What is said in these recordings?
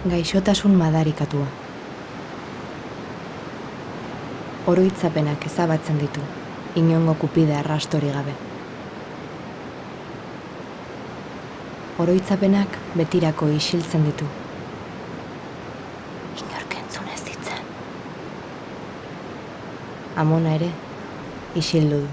Gaixotasun madarikatua. Oroitzapenak ezabatzen ditu, inongo kupide arrastori gabe. Oroitzapenak betirako isiltzen ditu. Inork entzun ez ditzen. Amona ere, isildu du.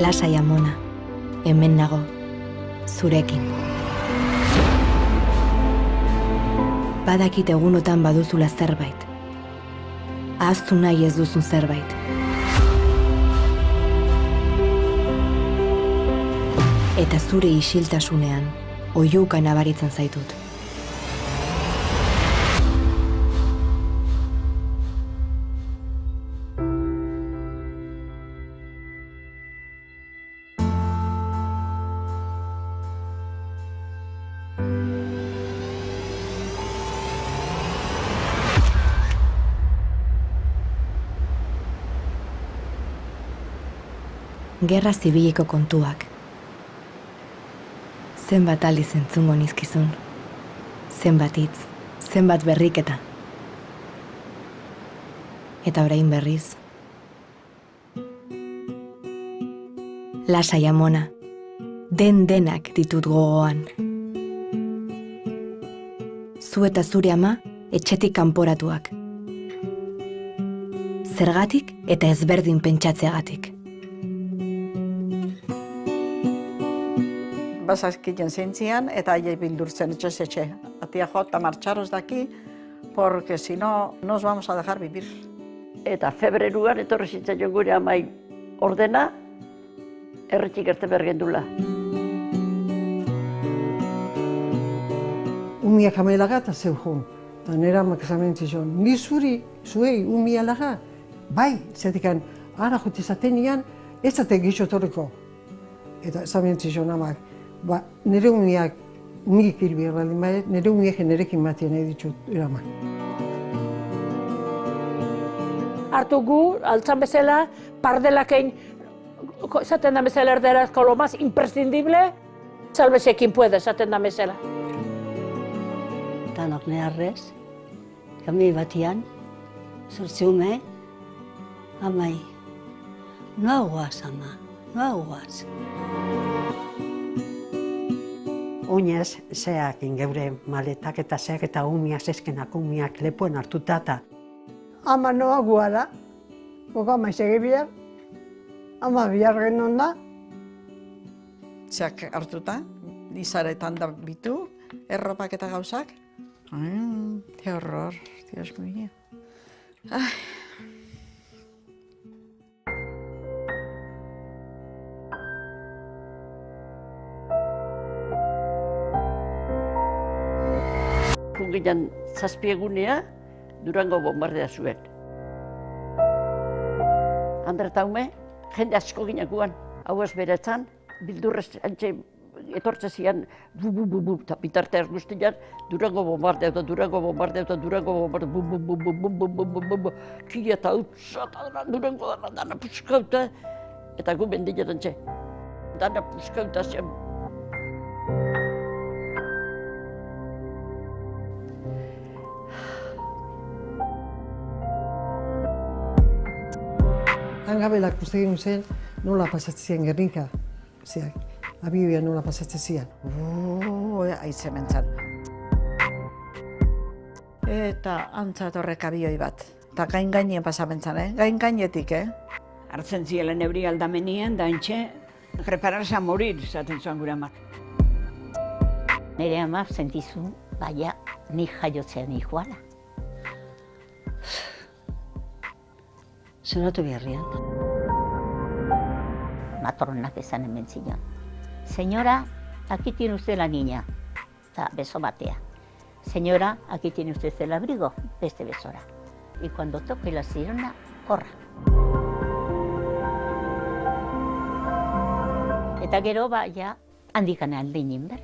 Lasai Amona, hemen nago, zurekin. Badakit egunotan baduzula zerbait. Ahaztu nahi ez duzun zerbait. Eta zure isiltasunean, oihuka nabaritzen zaitut. Gerra zibiliko kontuak. Zenbat aldiz entzungo nizkizun. Zenbat hitz, zenbat berriketa. Eta orain berriz. Lasai Amona, denak ditut gogoan. Zu eta zure ama etxetik kanporatuak. Zergatik eta ezberdin pentsatzeagatik. Basazkiten zintzian eta aiei bildurtzen etxe. Atia jota marcharos daki, porque si no, nos vamos a dejar vivir. Eta febreruan etorri zitzaion gure amai ordena, erretxik erte bergendula. Umiak amailaga eta zeu joan. Eta nera amak esamentzion, ni zuei umia laga. Bai, zetekan, ara jute zatenian, ez zate gixotorriko. Eta esamentzion amak, nire umiak nik hilbiak baldin baiet, nire umiak nerekin matien nahi ditut eraman. Hartu gu, altzan bezala, pardelakein, esaten da bezala erderazko lo más imprescindible, salvesekin puede, esaten da bezala. Tanok neharrez, kami batian, zortziume, amai, noa guaz, ama, noa guaz. Oinez, zeak geure maletak eta zeak eta umiak, zezkenak umiak lepoen hartuta eta. Ama noa guara, goga maizegi bihar, ama bihar genuen da. Zeak hartuta, izaretan da bitu, erropak eta gauzak. Qué horror, Dios mío. Kunginan zazpiegunea, Durango bombardea zuen. Andre eta ume, jende asko ginean hau ez beretzan, bildurrez antxe etortze zian, bu, eta bitarteaz guztian, Durango bombardea eta Durango bombardea eta Durango bombardea, bu, kia eta utza eta Durango dana puskauta, eta gu bendiletan txe, dana puskauta zian. Angabelak ustegun zen, nola pasatzen Gernika, zeak, abibia nola pasatzen zian. Aize mentzan. Eta antzat horrek abioi bat. Eta gain-gainien pasamentzan, gain-gainetik, Hartzen ziela neuri aldamenien, da entxe, prepararse a morir, zaten zuen gure amak. Nire ama sentizu, baina nik jaiotzean ikuala. Zonatu beharrian. Matronak esan hemen zion. Señora, aquí tiene usted la niña. Eta beso batea. Señora, aquí tiene usted el abrigo. Beste besora. Y cuando toque la sirena, corra. Eta gero, ja, handikan alde inin ber.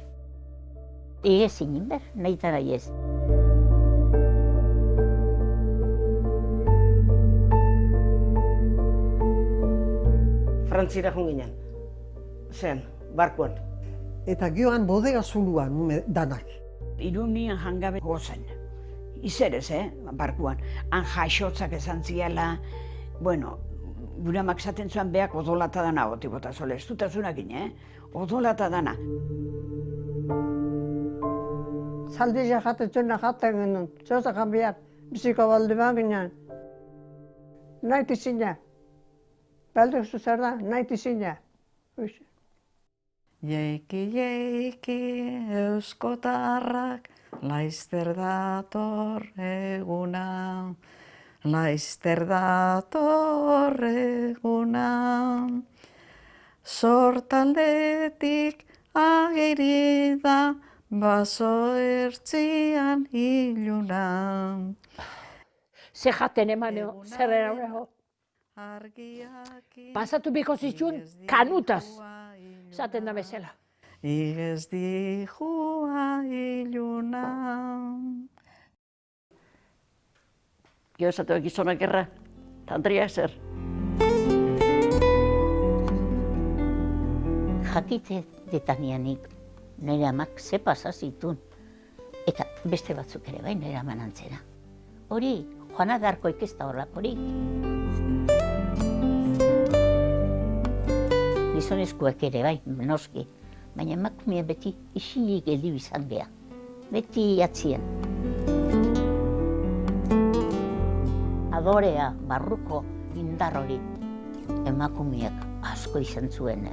Igez inin ber, nahi eta nahi ez. Frantzira joan ginen, zen, barkuan. Eta gioan bodega zuluan danak. Irunian jangabe gozen. Izerez, barkuan. Han jaixotzak esan ziela, bueno, gure amak esaten zuen beak odolata dana goti bota zole, ez dutazunakin, odolata dana. Zaldizia jatetzen jaten genuen, zehozak janbiar, biziko balde ginen. Nahi tizina. Balde guztu zer da, nahi tizina. Jeiki, jeiki, euskotarrak, laizter dator eguna. Laizter dator eguna. Sortaldetik ageri da, baso ertzian iluna. Ze jaten emaneo, zer eraurego. Pasatu biko zituen kanutaz, zaten da bezala. Igez dihua iluna. Gero esatu gizonak erra, tandria zer. Jakite detanianik nire amak ze pasa zituen. Eta beste batzuk ere bai nire aman antzera. Hori, Juana Darkoik ez da horlakorik. Gizonezkoak ere bai, noski, baina emakumea beti isilik geldi izan beha. Beti atzien. Adorea, barruko indar hori, emakumeak asko izan zuen.